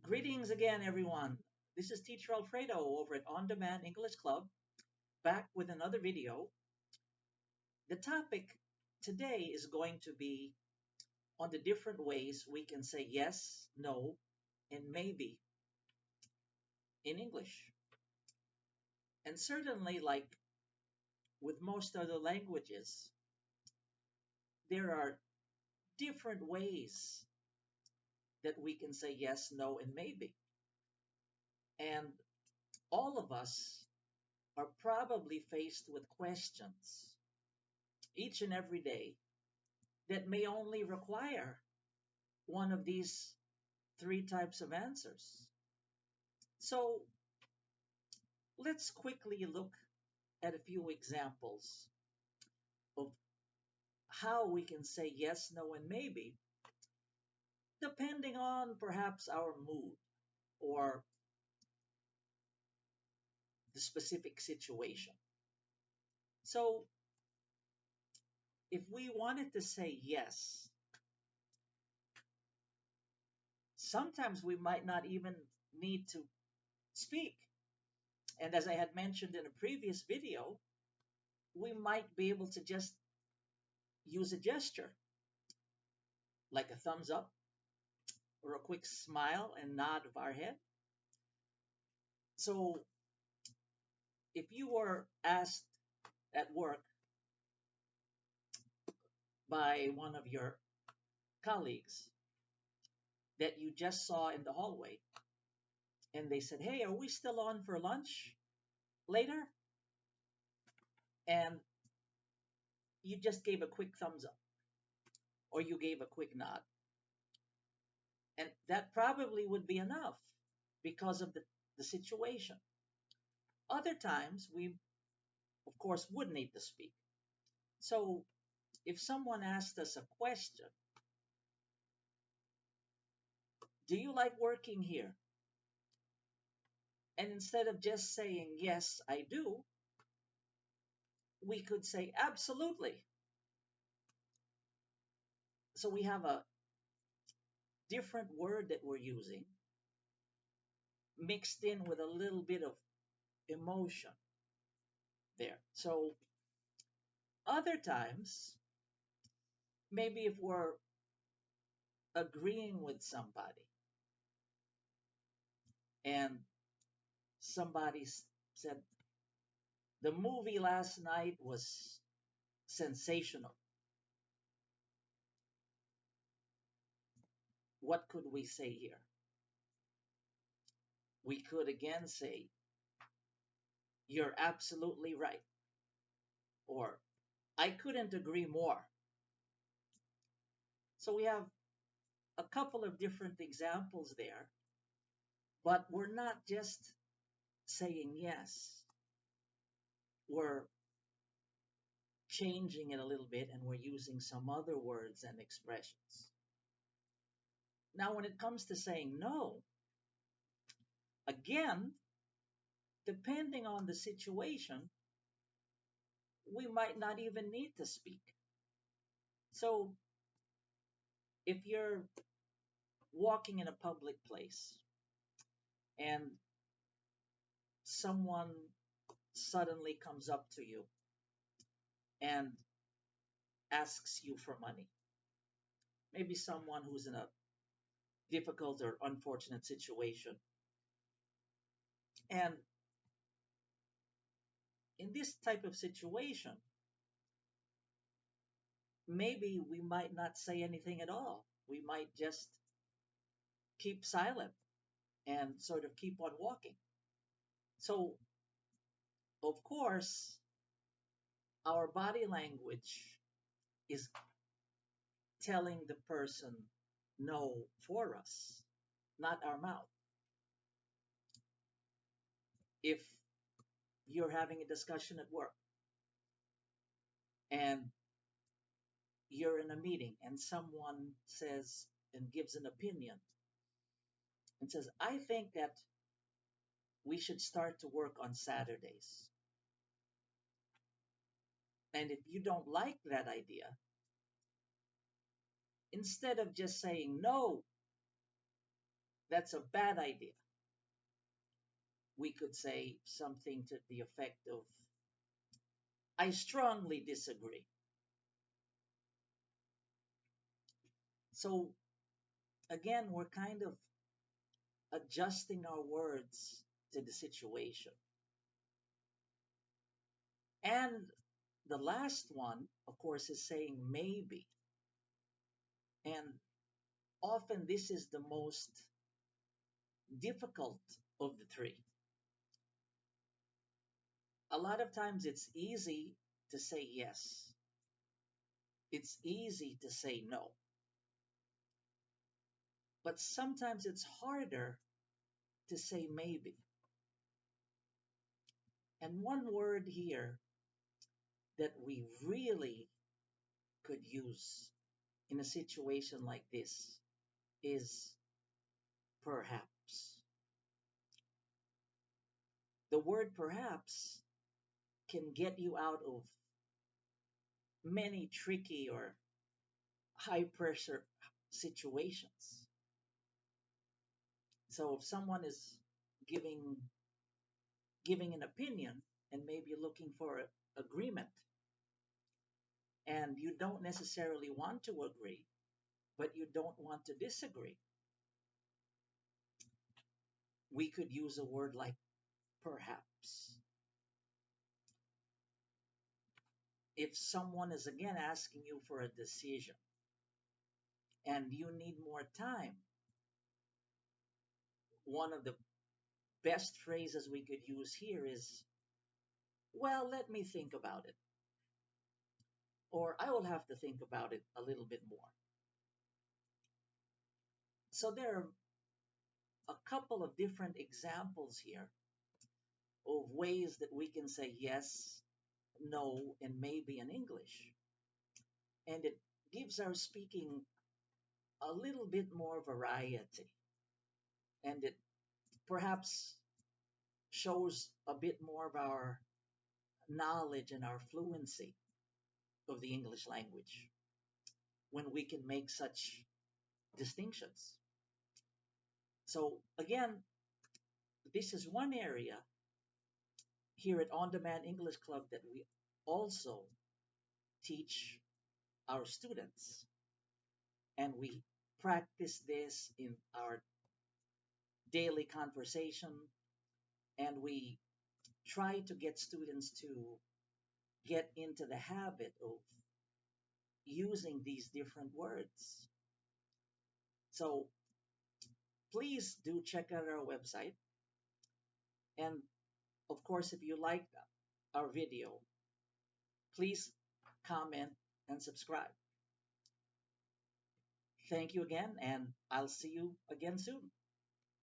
Greetings again, everyone. This is Teacher Alfredo over at On Demand English Club, back with another video. The topic today is going to be on the different ways we can say yes, no, and maybe in English. And certainly, like with most other languages, there are different ways that we can say yes, no, and maybe. And all of us are probably faced with questions each and every day that may only require one of these three types of answers. So let's quickly look at a few examples of how we can say yes, no, and maybe, depending on perhaps our mood or the specific situation. So if we wanted to say yes, sometimes we might not even need to speak. And as I had mentioned in a previous video, we might be able to just use a gesture like a thumbs up or a quick smile and nod of our head. So if you were asked at work by one of your colleagues that you just saw in the hallway and they said, "Hey, are we still on for lunch later?" And you just gave a quick thumbs up or you gave a quick nod. And that probably would be enough because of the situation. Other times, we, of course, would need to speak. So if someone asked us a question, "Do you like working here?" And instead of just saying, "Yes, I do," we could say, "Absolutely." So we have a different word that we're using mixed in with a little bit of emotion there. So other times, maybe if we're agreeing with somebody and somebody said, "The movie last night was sensational." What could we say here? We could again say, "You're absolutely right," or "I couldn't agree more." So we have a couple of different examples there, but we're not just saying yes. We're changing it a little bit and we're using some other words and expressions. Now, when it comes to saying no, again, depending on the situation, we might not even need to speak. So if you're walking in a public place and someone suddenly comes up to you and asks you for money, maybe someone who's in a difficult or unfortunate situation. And in this type of situation, maybe we might not say anything at all. We might just keep silent and sort of keep on walking. So, of course, our body language is telling the person no for us, not our mouth. If you're having a discussion at work and you're in a meeting and someone says and gives an opinion and says, "I think that we should start to work on Saturdays." And if you don't like that idea, instead of just saying no, That's a bad idea. We could say something to the effect of, I strongly disagree. So again, we're kind of adjusting our words to the situation. And the last one, of course, is saying maybe. And often this is the most difficult of the three. A lot of times it's easy to say yes, it's easy to say no, but sometimes it's harder to say maybe. And one word here that we really could use in a situation like this is perhaps. The word perhaps can get you out of many tricky or high pressure situations. So if someone is giving giving an opinion and maybe looking for agreement, and you don't necessarily want to agree, but you don't want to disagree, we could use a word like perhaps. If someone is again asking you for a decision and you need more time, one of the best phrases we could use here is, well, let me think about it, or I will have to think about it a little bit more. So there are a couple of different examples here of ways that we can say yes, no, and maybe in English. And it gives our speaking a little bit more variety. And it perhaps shows a bit more of our knowledge and our fluency of the English language when we can make such distinctions. So, again, this is one area here at On Demand English Club that we also teach our students. And we practice this in our daily conversation. And we try to get students to get into the habit of using these different words. So please do check out our website. And of course, if you like our video, please comment and subscribe. Thank you again, and I'll see you again soon.